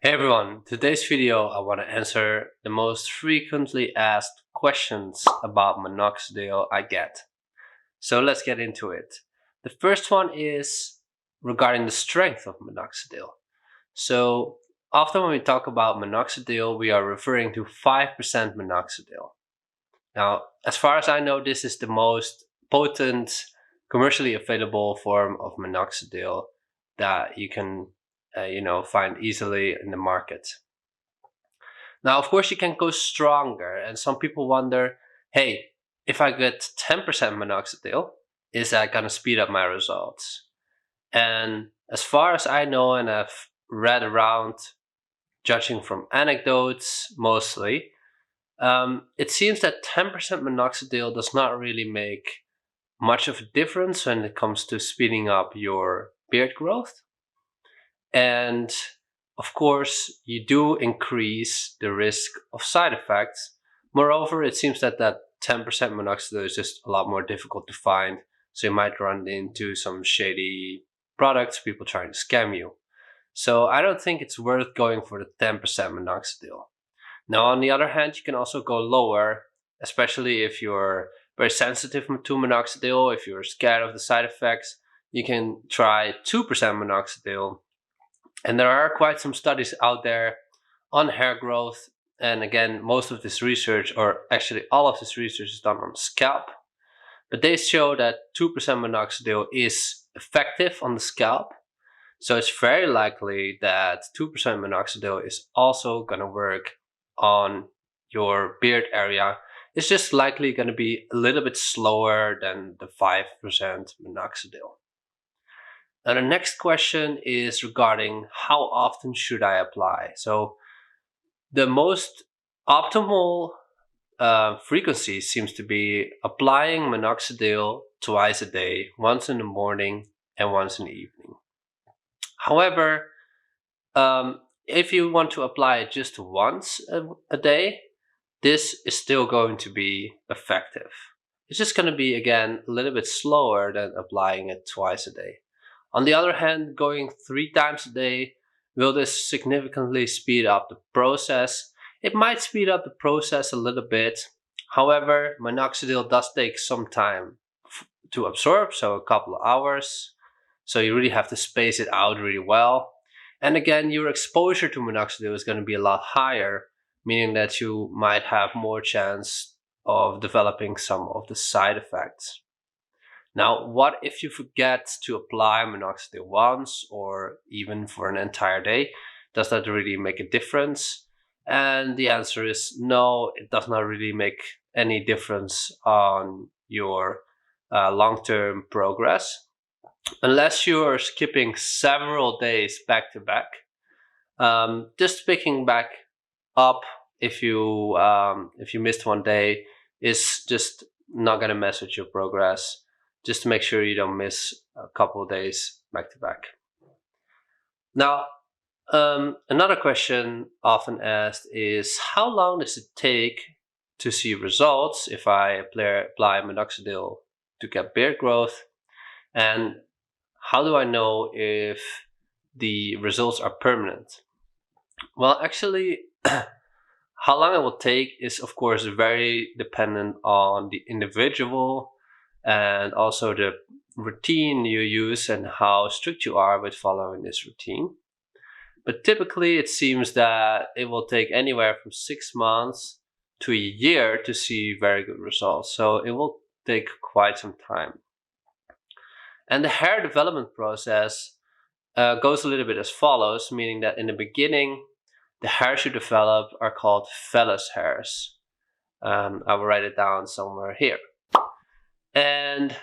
Hey everyone, today's video I want to answer the most frequently asked questions about minoxidil I get. So let's get into it. The first one is regarding the strength of minoxidil. So often when we talk about minoxidil, we are referring to 5% minoxidil. Now, as far as I know, this is the most potent commercially available form of minoxidil that you can find easily in the market. Now, of course, you can go stronger, and some people wonder, hey, if I get 10% minoxidil, is that going to speed up my results? And as far as I know, and I've read around, judging from anecdotes mostly, it seems that 10% minoxidil does not really make much of a difference when it comes to speeding up your beard growth. And of course, you do increase the risk of side effects. Moreover, it seems that 10% minoxidil is just a lot more difficult to find. So you might run into some shady products, people trying to scam you. So I don't think it's worth going for the 10% minoxidil. Now, on the other hand, you can also go lower, especially if you're very sensitive to minoxidil, if you're scared of the side effects. You can try 2% minoxidil. And there are quite some studies out there on hair growth. And again, most of this research, or actually all of this research, is done on scalp. But they show that 2% minoxidil is effective on the scalp. So it's very likely that 2% minoxidil is also going to work on your beard area. It's just likely going to be a little bit slower than the 5% minoxidil. Now the next question is regarding how often should I apply. So the most optimal frequency seems to be applying minoxidil twice a day, once in the morning and once in the evening. However, if you want to apply it just once a day, this is still going to be effective. It's just going to be, again, a little bit slower than applying it twice a day. On the other hand, going 3 times a day, will this significantly speed up the process? It might speed up the process a little bit. However, minoxidil does take some time to absorb, so a couple of hours. So you really have to space it out really well. And again, your exposure to minoxidil is going to be a lot higher, meaning that you might have more chance of developing some of the side effects. Now, what if you forget to apply minoxidil once or even for an entire day? Does that really make a difference? And the answer is no, it does not really make any difference on your long-term progress. Unless you're skipping several days back to back. Just picking back up if you missed one day is just not going to mess with your progress. Just to make sure you don't miss a couple of days back to back. Now, another question often asked is how long does it take to see results if I apply minoxidil to get beard growth? And how do I know if the results are permanent? Well, actually, how long it will take is, of course, very dependent on the individual and also the routine you use and how strict you are with following this routine. But typically, it seems that it will take anywhere from 6 months to a year to see very good results. So it will take quite some time. And the hair development process goes a little bit as follows, meaning that in the beginning, the hairs you develop are called vellus hairs. I will write it down somewhere here. And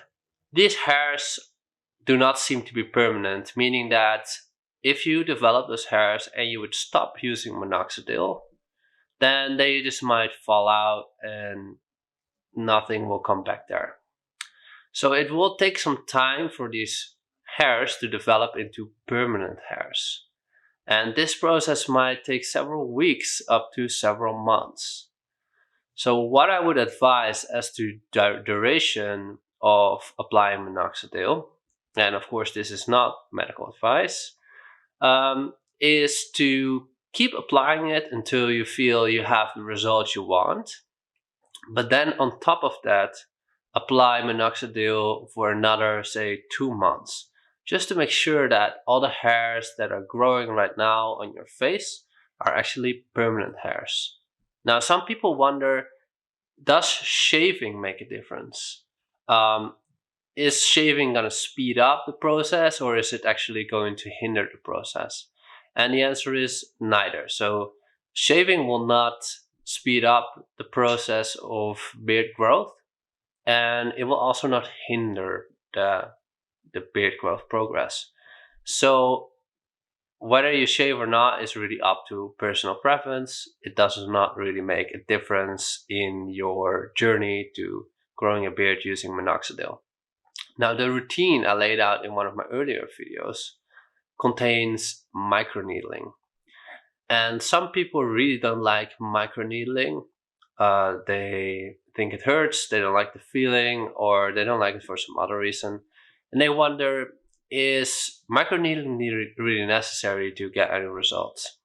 these hairs do not seem to be permanent, meaning that if you develop those hairs and you would stop using minoxidil, then they just might fall out and nothing will come back there. So it will take some time for these hairs to develop into permanent hairs. And this process might take several weeks up to several months. So what I would advise as to duration of applying minoxidil, and of course this is not medical advice, is to keep applying it until you feel you have the results you want. But then on top of that, apply minoxidil for another, say, 2 months, just to make sure that all the hairs that are growing right now on your face are actually permanent hairs. Now, some people wonder, does shaving make a difference? Is shaving going to speed up the process, or is it actually going to hinder the process? And the answer is neither. So shaving will not speed up the process of beard growth, and it will also not hinder the beard growth progress. So whether you shave or not is really up to personal preference. It does not really make a difference in your journey to growing a beard using minoxidil. Now, the routine I laid out in one of my earlier videos contains microneedling. And some people really don't like microneedling. They think it hurts, they don't like the feeling, or they don't like it for some other reason. And they wonder, is microneedling really necessary to get any results?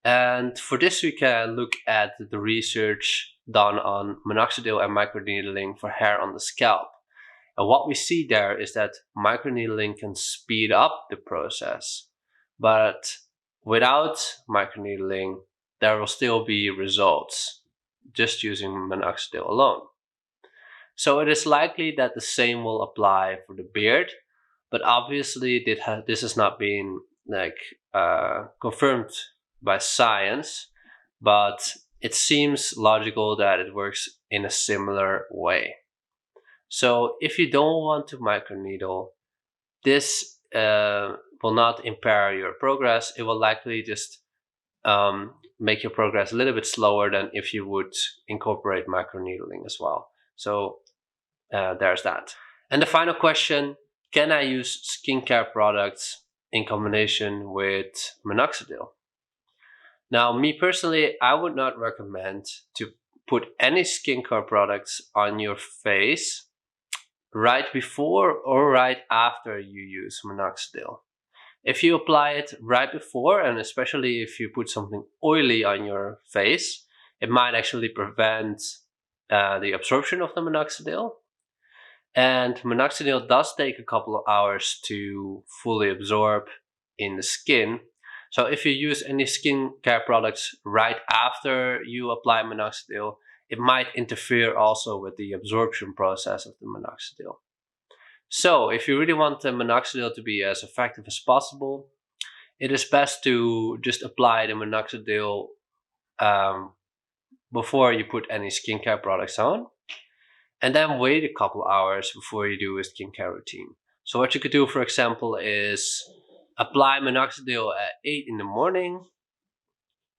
And for this, we can look at the research done on minoxidil and microneedling for hair on the scalp. And what we see there is that microneedling can speed up the process, but without microneedling, there will still be results just using minoxidil alone. So it is likely that the same will apply for the beard, but obviously this has not been confirmed by science, but it seems logical that it works in a similar way. So if you don't want to microneedle, this will not impair your progress. It will likely just make your progress a little bit slower than if you would incorporate microneedling as well. So there's that. And the final question, can I use skincare products in combination with minoxidil? Now, me personally, I would not recommend to put any skincare products on your face right before or right after you use minoxidil. If you apply it right before, and especially if you put something oily on your face, it might actually prevent the absorption of the minoxidil. And minoxidil does take a couple of hours to fully absorb in the skin. So if you use any skincare products right after you apply minoxidil, it might interfere also with the absorption process of the minoxidil. So if you really want the minoxidil to be as effective as possible, it is best to just apply the minoxidil before you put any skincare products on, and then wait a couple hours before you do a skincare routine. So what you could do, for example, is apply minoxidil at 8 in the morning,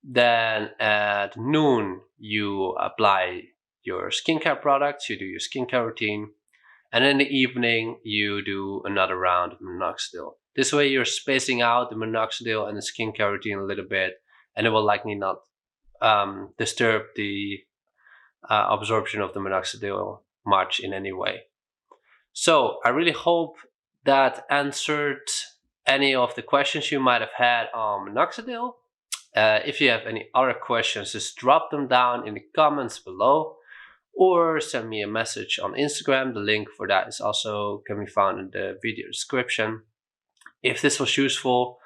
then at noon you apply your skincare products, you do your skincare routine, and in the evening you do another round of minoxidil. This way you're spacing out the minoxidil and the skincare routine a little bit, and it will likely not disturb the absorption of the minoxidil much in any way. So I really hope that answered any of the questions you might have had on minoxidil. If you have any other questions, just drop them down in the comments below, or send me a message on Instagram. The link for that is also can be found in the video description. If this was useful,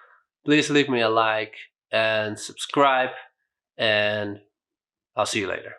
please leave me a like and subscribe, and I'll see you later.